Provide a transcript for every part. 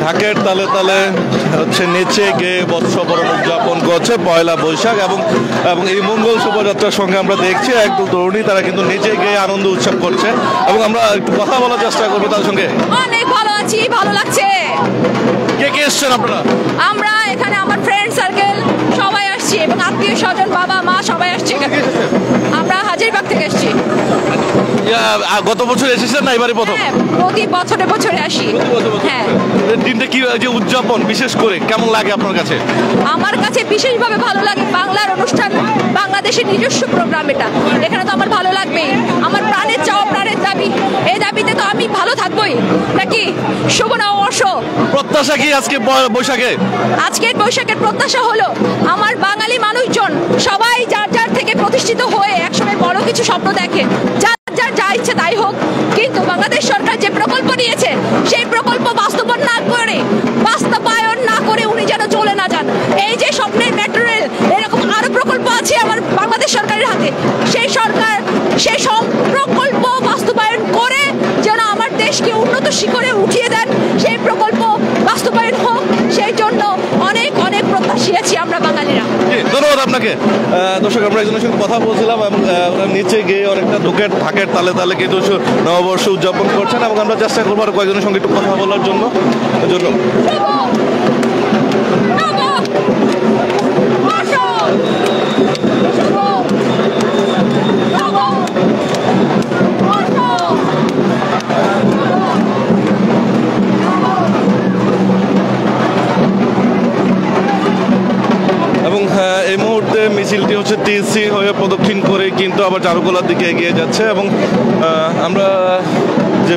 ঢাকের তালে তালে হচ্ছে নেচে গেয়ে বর্ষবরণ উদযাপন করছে পয়লা বৈশাখ এবং এই মঙ্গল শোভাযাত্রার সঙ্গে আমরা দেখছি একদম তরুণী তারা কিন্তু নেচে গেয়ে আনন্দ উৎসব করছে এবং আমরা একটু কথা বলার চেষ্টা করবো তার সঙ্গে। অনেক ভালো আছি, ভালো লাগছে। কে কে এসছেন আপনারা? আমরা এখানে আমার ফ্রেন্ড সার্কেল সবাই আসছি এবং আত্মীয় স্বজন বাবা মা সবাই আসছে এখানে। আমরা হাজারীবাগ থেকে এসছি। গত বছর এসেছেন না এবারে প্রথম? প্রতি বছরে আসি। হ্যাঁ, দিনটা কি যে উদযাপন বিশেষ করে কেমন লাগে আপনার কাছে? আমার কাছে বিশেষভাবে ভালো লাগে। বাংলার অনুষ্ঠান, বাংলাদেশের নিজস্ব প্রোগ্রাম, এখানে তো আমার ভালো লাগবেই। আমার প্রাণের চাওয়া, প্রাণের দাবি, এই দাবিতে তো আমি ভালো থাকবোই নাকি। শুভ নববর্ষ। প্রত্যাশা কি আজকে বৈশাখে? আজকের বৈশাখের প্রত্যাশা হলো আমার বাঙালি মানুষজন সবাই যার যার থেকে প্রতিষ্ঠিত হয়ে একসময় বড় কিছু স্বপ্ন দেখে, যার যার যা ইচ্ছে তাই হোক, কিন্তু বাংলাদেশ সরকার যে প্রকল্প নিয়েছে সেই প্রকল্প বাস্তবায়ন না করে উনি যেন চলে না যান। এই যে স্বপ্নের মেট্রো রেল, এরকম আরো প্রকল্প আছে আমার বাংলাদেশ সরকারের হাতে। সেই সরকার সেই সব প্রকল্প বাস্তবায়ন করে যেন আমার দেশকে উন্নত শিখরে উঠিয়ে দেন, সেই প্রকল্প বাস্তবায়ন হোক, সেই জন্য অনেক অনেক প্রত্যাশী আছি আমরা বাঙালিরা। ধন্যবাদ আপনাকে। দর্শক, আমরা একজনের সঙ্গে কথা বলছিলাম এবং ওরা নিচে গিয়ে অনেকটা ঢাকের তালে তালে কিন্তু নববর্ষ উদযাপন করছেন এবং আমরা চেষ্টা করবো আর কয়েকজনের সঙ্গে একটু কথা বলার জন্য। এবং এই মুহূর্তে মিছিলটি হচ্ছে টিএসসি হয়ে প্রদক্ষিণ করে কিন্তু আবার চারুকলার দিকে এগিয়ে যাচ্ছে এবং আমরা যে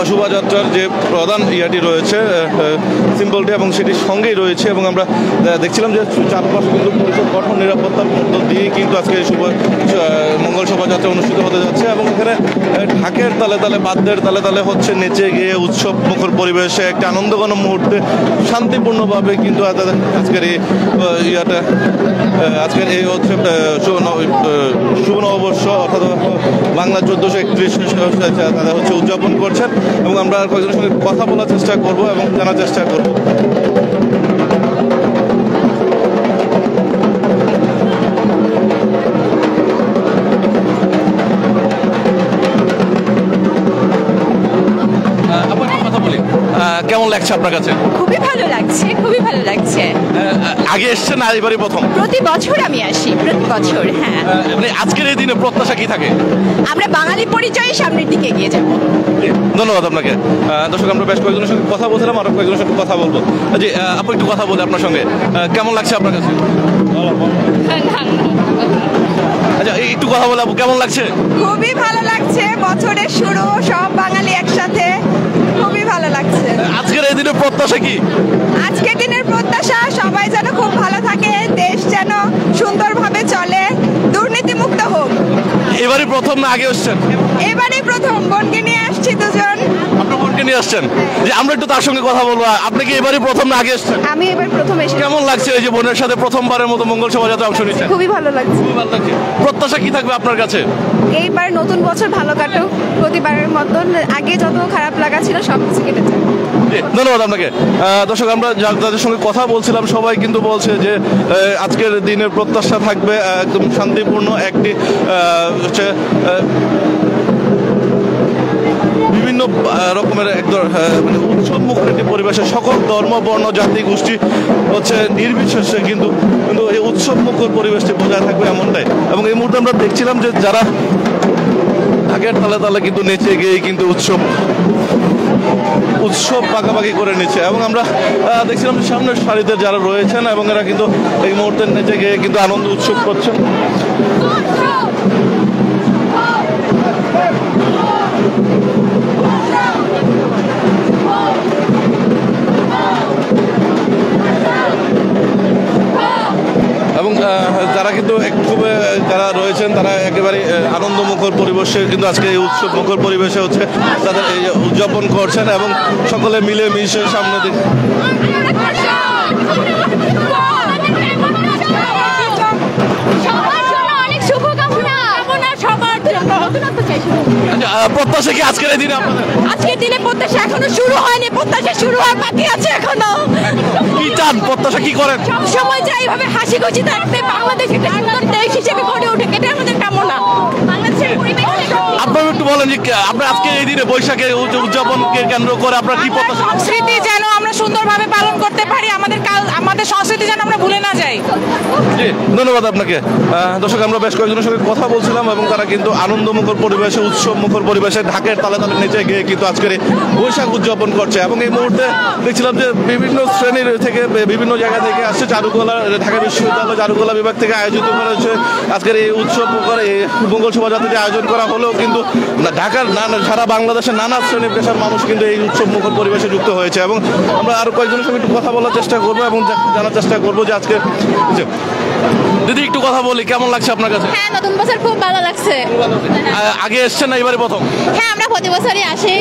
শোভাযাত্রার যে প্রধান ইয়াটি রয়েছে সিম্বলটি এবং সেটির সঙ্গেই রয়েছে এবং আমরা দেখছিলাম যে চারপাশে কিন্তু পুলিশের কঠোর নিরাপত্তার মধ্য দিয়ে কিন্তু আজকে মঙ্গল শোভাযাত্রা অনুষ্ঠিত হতে যাচ্ছে এবং এখানে ঢাকের তালে তালে বাদ্যের তালে তালে হচ্ছে নেচে গিয়ে উৎসব মুখর পরিবেশে একটা আনন্দঘন মুহূর্তে শান্তিপূর্ণভাবে কিন্তু আজকের এই আজকের এই হচ্ছে শুভ নববর্ষ অর্থাৎ বাংলা 1431 তারা হচ্ছে উদযাপন করছেন এবং আমরা কয়েকজনের সঙ্গে কথা বলার চেষ্টা করব এবং জানার চেষ্টা করব। কেমন লাগছে আপনার কাছে? খুবই ভালো লাগছে, খুবই ভালো লাগছে। আগে এসছেন না এবারে প্রথম? প্রতি বছর আমি আসি, প্রতি বছর। হ্যাঁ, আজকের এই দিনে প্রত্যাশা কি থাকে? আমরা বাঙালি পরিচয়ে সামনের দিকে এগিয়ে যাব। ধন্যবাদ আপনাকে। দর্শক, আমরা বেশ কয়েকজনের সঙ্গে কথা বলছিলাম, আরো কয়েকজনের সঙ্গে কথা বলবো। জি আপু, একটু কথা বলি আপনার সঙ্গে। কেমন লাগছে আপনার কাছে? আচ্ছা, একটু কথা বলে আপু, কেমন লাগছে? খুবই ভালো লাগছে, বছরের শুরু, সব বাঙালি একসাথে, খুবই ভালো লাগছে। আজকের এই দিনের প্রত্যাশা কি? আজকের দিনের প্রত্যাশা সবাই যেন খুব ভালো থাকে, দেশ যেন সুন্দরভাবে চলে, দুর্নীতিমুক্ত হোক। এবারে প্রথম না আগে আসছেন? এবারে প্রথম, বোনকে নিয়ে আসছি দুজন। আপনার বোনকে নিয়ে আসছেন? যে আমরা একটু তার সঙ্গে কথা বলবো। আপনি কি এবারে প্রথম না আগে আসছেন? আমি এবার প্রথম এসেছি। কেমন লাগছে এই যে বোনের সাথে প্রথমবারের মতো মঙ্গল শোভাযাত্রা অংশ নিচ্ছেন? খুবই ভালো লাগছে। খুবই ভালো লাগছে। প্রত্যাশা কি থাকবে আপনার কাছে? এইবার নতুন বছর ভালো কাটুক, প্রতিবারের মতন। আগে যত খারাপ লাগা ছিল সব কিছু কেটে যায়। ধন্যবাদ আপনাকে। দর্শক, আমরা যাদের সঙ্গে কথা বলছিলাম সবাই কিন্তু বলছে যে আজকের দিনের প্রত্যাশা থাকবে একদম শান্তিপূর্ণ একটি হচ্ছে বিভিন্ন রকমের একদম মানে উৎসব মুখর একটি পরিবেশে সকল ধর্ম বর্ণ জাতি গোষ্ঠী হচ্ছে নির্বিশেষে কিন্তু এই উৎসব মুখর পরিবেশটি বজায় থাকবে এমনটাই। এবং এই মুহূর্তে আমরা দেখছিলাম যে যারা ঢাকের তালে তালে কিন্তু নেচে গিয়ে কিন্তু উৎসব পাকাপাকি করে নিচ্ছে এবং আমরা দেখছিলাম যে সামনের সারিতে যারা রয়েছেন এবং এরা কিন্তু এই মুহূর্তে নেচে গিয়ে কিন্তু আনন্দ উৎসব করছেন। এবং যারা কিন্তু যারা রয়েছেন তারা একেবারে আনন্দমুখর পরিবেশে কিন্তু আজকে এই উৎসব মুখর পরিবেশে হচ্ছে তাদের এই উদযাপন করছেন এবং সকলে মিলে মিশে সামনে দিকে প্রত্যাশা কি আজকের দিনে আপনাদের? আজকের দিনে প্রত্যাশা এখনো শুরু হয়নি, প্রত্যাশা শুরু হওয়ার বাকি আছে এখনো। কি চান, প্রত্যাশা কি করেন? সব সময় চাই এইভাবে হাসি খুশি থাকতে, বাংলাদেশ একটা সুন্দর দেশ হিসেবে গড়ে উঠে, এটা আমাদের কামনা। বাংলাদেশের পরিবেশ আপনারা একটু বলেন যে আপনার আজকে এই দিনে বৈশাখে উদযাপনকে কেন্দ্র করে আপনার কি প্রত্যাশা? সংস্কৃতি যেন আমরা সুন্দরভাবে পালন করতে পারি, আমাদের সংস্কৃতি যেন আমরা ভুলে না যাই। জি, ধন্যবাদ আপনাকে। দর্শক, আমরা বেশ কয়েকজনের সঙ্গে কথা বলছিলাম এবং তারা কিন্তু আনন্দমুখর পরিবেশে, উৎসব মুখর পরিবেশে ঢাকের তালে তালে নেচে গিয়ে কিন্তু আজকের এই বৈশাখ উদযাপন করছে। এবং এই মুহূর্তে দেখছিলাম যে বিভিন্ন শ্রেণীর থেকে, বিভিন্ন জায়গা থেকে আসছে। চারুকলা, ঢাকা বিশ্ববিদ্যালয় চারুকলা বিভাগ থেকে আয়োজিত করা হচ্ছে আজকের এই উৎসব মুখর এই মঙ্গল শোভাযাত্রা যে আয়োজন করা হলেও কিন্তু ঢাকার সারা বাংলাদেশের নানা শ্রেণী পেশার মানুষ কিন্তু এই উৎসব মুখর পরিবেশে যুক্ত হয়েছে। এবং আমরা আরো কয়েকজনের সঙ্গে একটু কথা বলার চেষ্টা করবো এবং জানার চেষ্টা করবো যে আজকে দিদি একটু কথা বলি, কেমন লাগছে আপনার কাছে? হ্যাঁ, নতুন বছর খুব ভালো লাগছে। আগে এসছেন না এবারে প্রথম? হ্যাঁ, আমরা প্রতি বছরই আসি।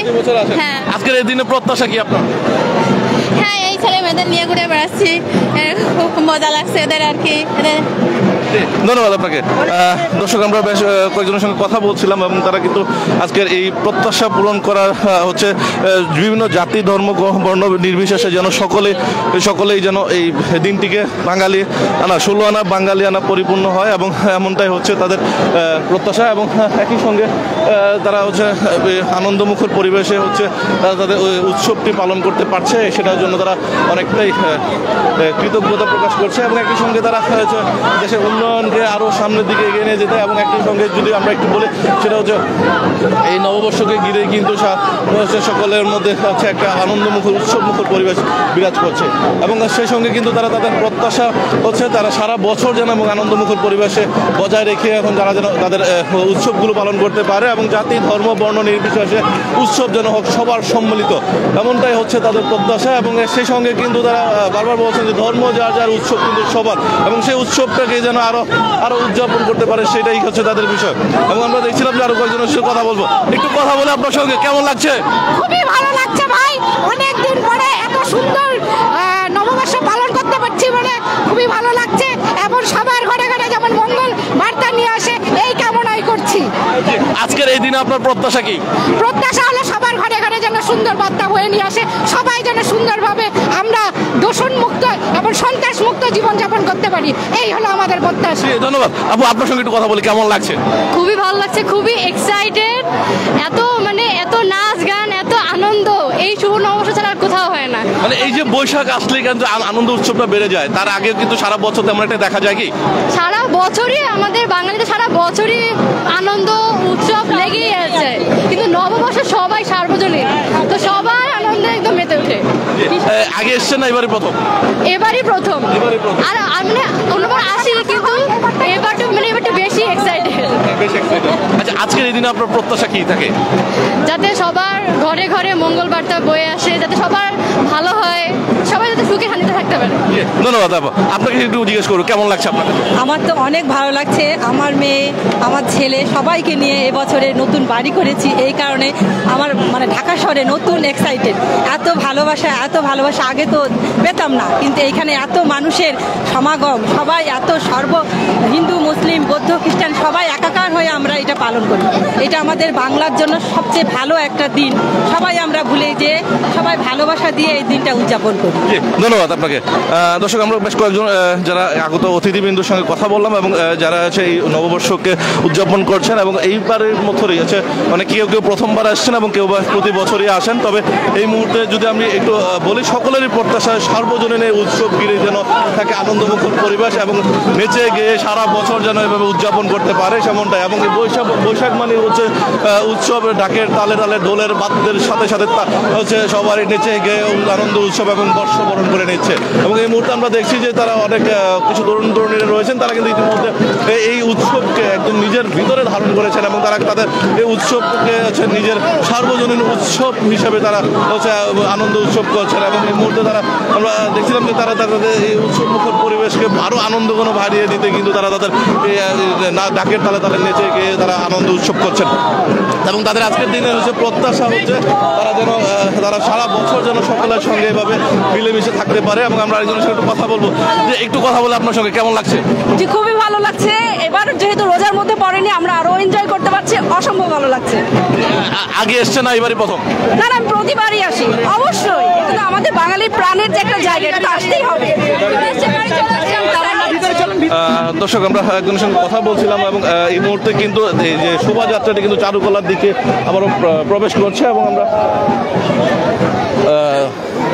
হ্যাঁ, আজকের এই দিনে প্রত্যাশা কি আপনার? হ্যাঁ, এই ছেলে মেয়েদের নিয়ে ঘুরে বেড়াচ্ছি, খুব মজা লাগছে এদের আর কি। ধন্যবাদ আপনাকে। দর্শক, আমরা বেশ কয়েকজনের সঙ্গে কথা বলছিলাম এবং তারা কিন্তু আজকের এই প্রত্যাশা পূরণ করা হচ্ছে বিভিন্ন জাতি ধর্ম বর্ণ নির্বিশেষে যেন সকলেই যেন এই দিনটিকে বাঙালি আনা 16 আনা বাঙালি আনা পরিপূর্ণ হয় এবং এমনটাই হচ্ছে তাদের প্রত্যাশা। এবং একই সঙ্গে তারা হচ্ছে আনন্দমুখর পরিবেশে হচ্ছে তাদের উৎসবটি পালন করতে পারছে, সেটার জন্য তারা অনেকটাই কৃতজ্ঞতা প্রকাশ করছে। এবং একই সঙ্গে তারা হচ্ছে দেশের উন্নয়নকে আরও সামনের দিকে এগিয়ে নিয়ে যেতে। এবং একই সঙ্গে যদি আমরা একটু বলি, সেটা হচ্ছে এই নববর্ষকে ঘিরে কিন্তু সকলের মধ্যে হচ্ছে একটা আনন্দমুখর উৎসবমুখর পরিবেশ বিরাজ করছে। এবং সেই সঙ্গে কিন্তু তারা তাদের প্রত্যাশা হচ্ছে তারা সারা বছর যেন এবং আনন্দমুখর পরিবেশে বজায় রেখে এখন তারা যেন তাদের উৎসবগুলো পালন করতে পারে এবং জাতি ধর্ম বর্ণ নির্বিশেষে উৎসব যেন হোক সবার সম্মিলিত, এমনটাই হচ্ছে তাদের প্রত্যাশা। এবং সেই সঙ্গে কিন্তু তারা বারবার বলছেন যে ধর্ম যার যার, উৎসব কিন্তু সবার, এবং সেই উৎসবটাকে যেন আরো উদযাপন করতে পারে, সেটাই হচ্ছে তাদের বিষয়। এবং আমরা দেখছিলাম যে আরো কয়েকজনের সাথে কথা বলবো, একটু কথা বলে আপনার সঙ্গে কেমন লাগছে? খুবই ভালো লাগছে ভাই, অনেকদিন পরে এত সুন্দর নববর্ষ পালন করতে পারছি, মানে খুবই ভালো লাগছে। এবং সবার ঘরে ঘরে যেমন মঙ্গল বার্তা নিয়ে আসে, এই কামনাই করছি। আজকের এই দিনে আপনার প্রত্যাশা কি? প্রত্যাশা হলো সবার ঘরে ঘরে যেন সুন্দর বার্তা বয়ে নিয়ে আসে, সবাই যেন সুন্দরভাবে আমরা দূষণ মুক্ত এবং সন্ত্রাস মুক্ত জীবনযাপন করতে পারি, এই হলো আমাদের প্রত্যাশা। ধন্যবাদ আপু, আপনার সঙ্গে একটু কথা বলি, কেমন লাগছে? খুবই ভালো লাগছে, খুবই এক্সাইটেড। এত নাচ গান, এত আনন্দ এই শুভ নববর্ষ ছাড়া আর কোথাও হয় না। মানে এই যে বৈশাখ আসলে কিন্তু আনন্দ উৎসবটা বেড়ে যায়, তার আগে কিন্তু সারা বছর তেমন একটা দেখা যায় কি? সারা বছরই আমাদের বাঙালিতে সারা বছরই আনন্দ উৎসব লেগেই আছে, কিন্তু নববর্ষে সবাই সার্বজনীন, তো সবাই আনন্দে একদম মেতে ওঠে। আগে এসছেন না এবারে প্রথম? এবারই প্রথম। আর মানে অন্যবার আসি, কিন্তু এবারটা বেশি এক্সাইটেড। আচ্ছা, আজকের এই দিনে আপনার প্রত্যাশা কি থাকে? যাতে সবার ঘরে ঘরে মঙ্গল বার্তা বয়ে আসে, যাতে সবার ভালো হয়, সবাই যাতে সুখে শান্তিতে থাকতে পারে। ধন্যবাদ আপু, আপনাকে একটু জিজ্ঞেস করবো কেমন লাগছে আপনার? আমার তো অনেক ভালো লাগছে, আমার মেয়ে আমার ছেলে সবাইকে নিয়ে এবছরে নতুন বাড়ি করেছি, এই কারণে আমার মানে ঢাকা শহরে নতুন এক্সাইটেড। এত ভালোবাসা আগে তো পেতাম না, কিন্তু এইখানে এত মানুষের সমাগম, সবাই এত হিন্দু মুসলিম বৌদ্ধ খ্রিস্টান সবাই একাকার হয়ে আমরা এটা পালন করি। এটা আমাদের বাংলার জন্য সবচেয়ে ভালো একটা দিন, সবাই আমরা ভুলে যে সবাই ভালোবাসা দিয়ে এই দিনটা উদযাপন করি। ধন্যবাদ আপনাকে। দর্শক, আমরা বেশ কয়েকজন যারা আগত অতিথিবৃন্দুর সঙ্গে কথা বললাম এবং যারা আছে এই নববর্ষকে উদযাপন করছেন এবং এইবারের মতোই আছে, মানে কেউ প্রথমবার আসছেন এবং কেউ প্রতি বছরই আসেন। তবে এই মুহূর্তে যদি আমি একটু বলি, সকলেরই প্রত্যাশা সার্বজনীন এই উৎসব ঘিরে যেন থাকে আনন্দমুখর পরিবেশ এবং নেচে গিয়ে সারা বছর যেন এভাবে উদযাপন করতে পারে সেমনটাই। এবং এই বৈশাখ মানে হচ্ছে উৎসব, ডাকের তালে তালে ঢোলের বাদ্যের সাথে সাথে হচ্ছে সবারই নেচে গিয়ে আনন্দ উৎসব এবং বর্ষবরণ করে নিচ্ছে। এবং এই মুহূর্তে আমরা দেখছি যে তারা অনেক কিছু তরুণীরা রয়েছেন, তারা কিন্তু ইতিমধ্যে এই উৎসবকে একদম নিজের ভিতরে ধারণ করেছেন এবং তারা তাদের এই উৎসবকে হচ্ছে নিজের সার্বজনীন উৎসব হিসাবে তারা হচ্ছে আনন্দ উৎসব করছেন। এবং এই মুহূর্তে আমরা দেখছিলাম যে তারা তাদের এই উৎসবমুখর পরিবেশকে আরো আনন্দঘন বাড়িয়ে দিতে কিন্তু তারা তাদের ডাকের তালে তালে নেচে গিয়ে তারা আনন্দ উৎসব করছেন। এবং তাদের আজকের দিনে হচ্ছে প্রত্যাশা হচ্ছে তারা সারা বছর যেন সকলের সঙ্গে এভাবে মিলেমিশে থাকতে পারে এবং এবং আমরা আরেকজনের সঙ্গে একটু কথা বলবো। যে একটু কথা বলে আপনার সঙ্গে কেমন লাগছে? জি, খুবই ভালো লাগছে। এবার যেহেতু রোজার মধ্যে পড়েনি, আমরা আরো এনজয় করতে পারছি, অসম্ভব ভালো লাগছে। আগে এসছে না এবারই প্রথম? না না, আমি প্রতিবারই আসি, অবশ্যই। কিন্তু আমাদের বাঙালির প্রাণের যে একটা জায়গা, এটা তো আসতেই হবে। দর্শক, আমরা একজনের সঙ্গে কথা বলছিলাম এবং এই মুহূর্তে কিন্তু এই যে শোভাযাত্রাটি কিন্তু চারুকলার দিকে আবারও প্রবেশ করছে এবং আমরা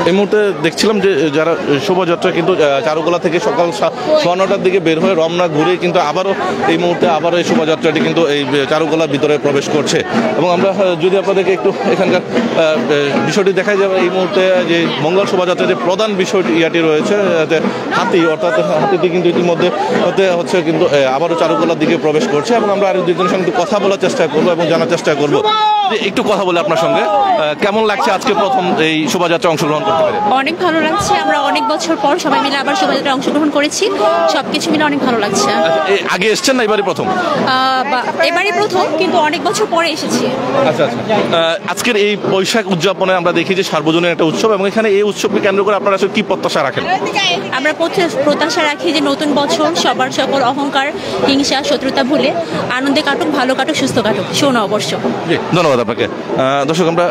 এই মুহূর্তে দেখছিলাম যে যারা শোভাযাত্রা কিন্তু চারুকলা থেকে সকাল 9টার দিকে বের হয়ে রমনা ঘুরে কিন্তু আবারও এই মুহূর্তে আবারও এই শোভাযাত্রাটি কিন্তু এই চারুকলার ভিতরে প্রবেশ করছে। এবং আমরা যদি আপনাদেরকে একটু এখানকার বিষয়টি দেখাই যাবে, এই মুহূর্তে যে মঙ্গল শোভাযাত্রার যে প্রধান বিষয়টি ইয়াটি রয়েছে যে হাতি, অর্থাৎ হাতিটি কিন্তু ইতিমধ্যে হচ্ছে কিন্তু আবারও চারুকলার দিকে প্রবেশ করছে এবং আমরা আর দুজনের সঙ্গে কথা বলার চেষ্টা করবো এবং জানার চেষ্টা করবো যে একটু কথা বলে আপনার সঙ্গে কেমন লাগছে আজকে প্রথম এই শোভাযাত্রা অংশগ্রহণ করতে পারে? অনেক ভালো লাগছে। আমরা অনেক বছর পর সবাই মিলে আবার শোভাযাত্রায় অংশগ্রহণ করেছি, সবকিছু মিলে অনেক ভালো লাগছে। আগে এসছেন না এবারই প্রথম? এবারই প্রথম, কিন্তু অনেক বছর পরে এসেছি। আচ্ছা আচ্ছা। আজকের এই বৈশাখ উদযাপনে আমরা দেখি যে সার্বজনীন একটা উৎসব এবং এখানে এই উৎসবকে কেন্দ্র করে আপনারা আসলে কি প্রত্যাশা রাখেন? আমরা প্রত্যাশা রাখি যে নতুন বছর সবার সকল অহংকার, হিংসা, শত্রুতা ভুলে আনন্দে কাটুক, ভালো কাটুক, সুস্থ কাটুক, সুনববর্ষ। ধন্যবাদ আপনাকে। দর্শক, আমরা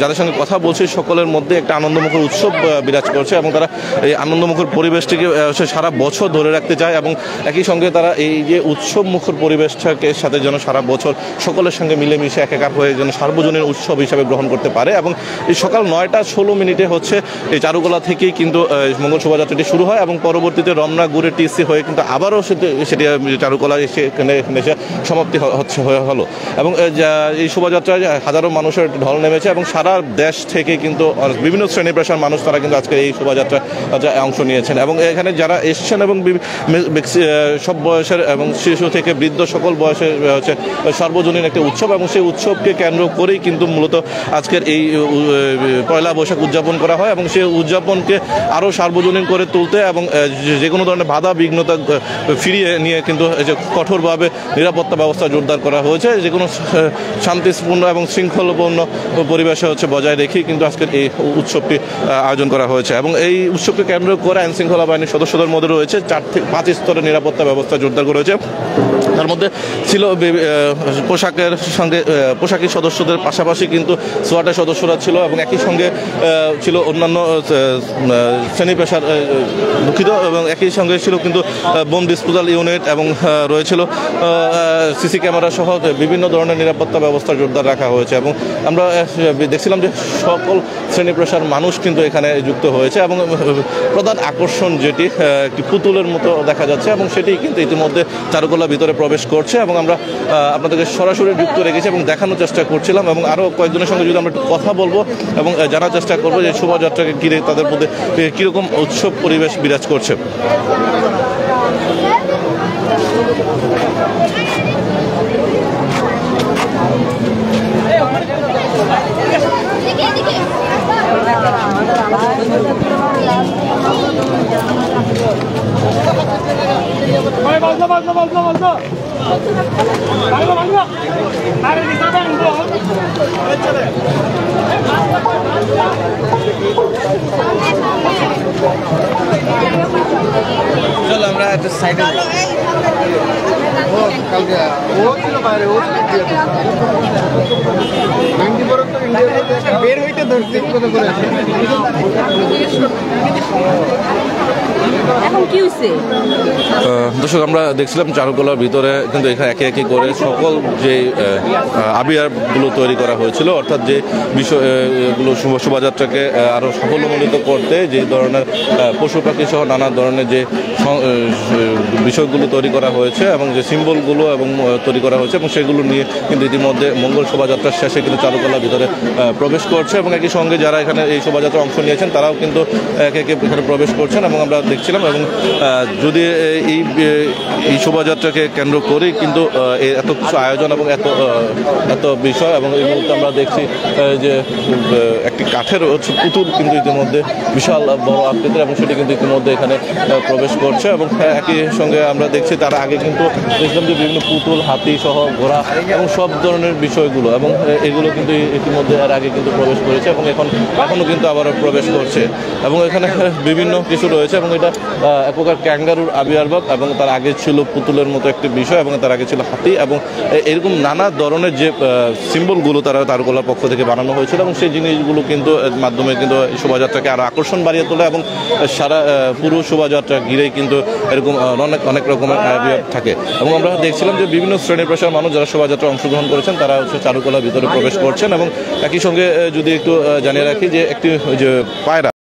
যাদের সঙ্গে কথা বলছি সকলের মধ্যে একটা আনন্দমুখর উৎসব বিরাজ করছে এবং তারা এই আনন্দমুখর পরিবেশটিকে সারা বছর ধরে রাখতে চায় এবং একই সঙ্গে তারা এই যে উৎসব মুখর পরিবেশটাকে সাথে যেন সারা বছর সকলের সঙ্গে মিলেমিশে একাকার হয়ে যেন সার্বজনীন উৎসব হিসাবে গ্রহণ করতে পারে। এবং এই সকাল 9:16 হচ্ছে এই চারুকলা থেকেই কিন্তু মঙ্গল শোভাযাত্রাটি শুরু হয় এবং পরবর্তীতে রমনা ঘুরে টিসি হয়ে কিন্তু আবারও সেটি চারুকলা এখানে এসে সমাপ্তি হলো এবং এই শোভাযাত্রায় হাজারো মানুষের ঢল নেমেছে এবং সারা দেশ থেকে কিন্তু বিভিন্ন শ্রেণী পেশার মানুষ তারা কিন্তু আজকে এই শোভাযাত্রায় অংশ নিয়েছেন এবং এখানে যারা এসছেন এবং সব বয়সের এবং শিশু থেকে বৃদ্ধ সকল বয়সের হচ্ছে সার্বজনীন একটি উৎসব এবং সেই উৎসবকে কেন্দ্র করেই কিন্তু মূলত আজকের এই পয়লা বৈশাখ উদযাপন করা হয় এবং সেই উদযাপনকে আরও সার্বজনীন করে তুলতে এবং যে কোনো ধরনের বাধা বিঘ্নতা ফিরিয়ে নিয়ে কিন্তু কঠোরভাবে নিরাপত্তা ব্যবস্থা জোরদার করা হয়েছে। যে কোনো শান্তিপূর্ণ এবং শৃঙ্খলাপূর্ণ পরিবেশে বজায় রেখেই কিন্তু আজকের এই উৎসবটি আয়োজন করা হয়েছে এবং এই উৎসবকে কেন্দ্র করে আইন শৃঙ্খলা বাহিনীর সদস্যদের মধ্যে রয়েছে 4 থেকে 5 স্তরের নিরাপত্তা ব্যবস্থা জোরদার করা হয়েছে। তার মধ্যে ছিল পোশাকের সঙ্গে পোশাকি সদস্যদের পাশাপাশি কিন্তু সোয়াটের সদস্যরা ছিল এবং একই সঙ্গে ছিল অন্যান্য শ্রেণী পেশার দুঃখিত এবং একই সঙ্গে ছিল কিন্তু বোম ডিসপোজাল ইউনিট এবং রয়েছিল সিসি ক্যামেরা সহ বিভিন্ন ধরনের নিরাপত্তা ব্যবস্থা জোরদার রাখা হয়েছে এবং আমরা দেখছিলাম যে সকল শ্রেণী পেশার মানুষ কিন্তু এখানে যুক্ত হয়েছে এবং প্রধান আকর্ষণ যেটি একটি পুতুলের মতো দেখা যাচ্ছে এবং সেটি কিন্তু ইতিমধ্যে চারুকলার ভিতরে প্রবেশ করছে এবং আমরা আপনাদেরকে সরাসরি যুক্ত রেখেছি এবং দেখানোর চেষ্টা করছিলাম এবং আরও কয়েকজনের সঙ্গে যদি আমরা একটু কথা বলবো এবং জানার চেষ্টা করবো যে শোভাযাত্রাকে ঘিরে তাদের মধ্যে কীরকম উৎসব পরিবেশ বিরাজ করছে। চলো আমরা একটা সাইডে বের হইতে ধরছি কত করে এখন কি হইছে? দর্শক, আমরা দেখছিলাম চারুকলার ভিতরে কিন্তু এখানে একে একে করে সকল যে আবিয়ারগুলো তৈরি করা হয়েছিল, অর্থাৎ যে বিষয়গুলো শোভাযাত্রাকে আরও সাফল্যমণ্ডিত করতে যে ধরনের পশু পাখি সহ নানা ধরনের যে বিষয়গুলো তৈরি করা হয়েছে এবং যে সিম্বলগুলো এবং তৈরি করা হয়েছে এবং সেগুলো নিয়ে কিন্তু ইতিমধ্যে মঙ্গল শোভাযাত্রার শেষে কিন্তু চারুকলার ভিতরে প্রবেশ করছে এবং একই সঙ্গে যারা এখানে এই শোভাযাত্রা অংশ নিয়েছেন তারাও কিন্তু একে একে এখানে প্রবেশ করছেন এবং আমরা দেখছিলাম এবং যদি এই শোভাযাত্রাকে কেন্দ্র করে কিন্তু এত কিছু আয়োজন এবং এত বিষয়, এবং এই মুহূর্তে আমরা দেখছি যে একটি কাঠের পুতুল কিন্তু ইতিমধ্যে বিশাল বড় আকৃতির, এবং সেটি কিন্তু ইতিমধ্যে এখানে প্রবেশ করছে। এবং একই সঙ্গে আমরা দেখছি তার আগে কিন্তু দেখলাম যে বিভিন্ন পুতুল, হাতি সহ ঘোড়া এবং সব ধরনের বিষয়গুলো, এবং এগুলো কিন্তু ইতিমধ্যে এর আগে কিন্তু প্রবেশ করেছে এবং এখনো কিন্তু আবার প্রবেশ করছে। এবং এখানে বিভিন্ন কিছু রয়েছে, এবং এটা এক প্রকার ক্যাঙ্গারুর আবির্ভাব, এবং তার আগে ছিল পুতুলের মতো একটি বিষয়, এবং তার আগে ছিল হাতি, এবং এরকম নানা ধরনের যে সিম্বলগুলো তারগুলোর পক্ষ থেকে বানানো হয়েছিল, এবং সেই জিনিসগুলো কিন্তু মাধ্যমে কিন্তু শোভাযাত্রাকে আরো আকর্ষণ বাড়িয়ে তোলে, এবং সারা পুরো শোভাযাত্রা ঘিরেই কিন্তু এরকম অনেক রকমের আবির্ভাব থাকে। এবং আমরা দেখছিলাম যে বিভিন্ন শ্রেণী পেশার মানুষ যারা শোভাযাত্রা অংশগ্রহণ করেছেন তারা চারুকলার ভিতরে প্রবেশ করছেন। এবং একই সঙ্গে যদি একটু জানিয়ে রাখি যে একটি যে পায়রা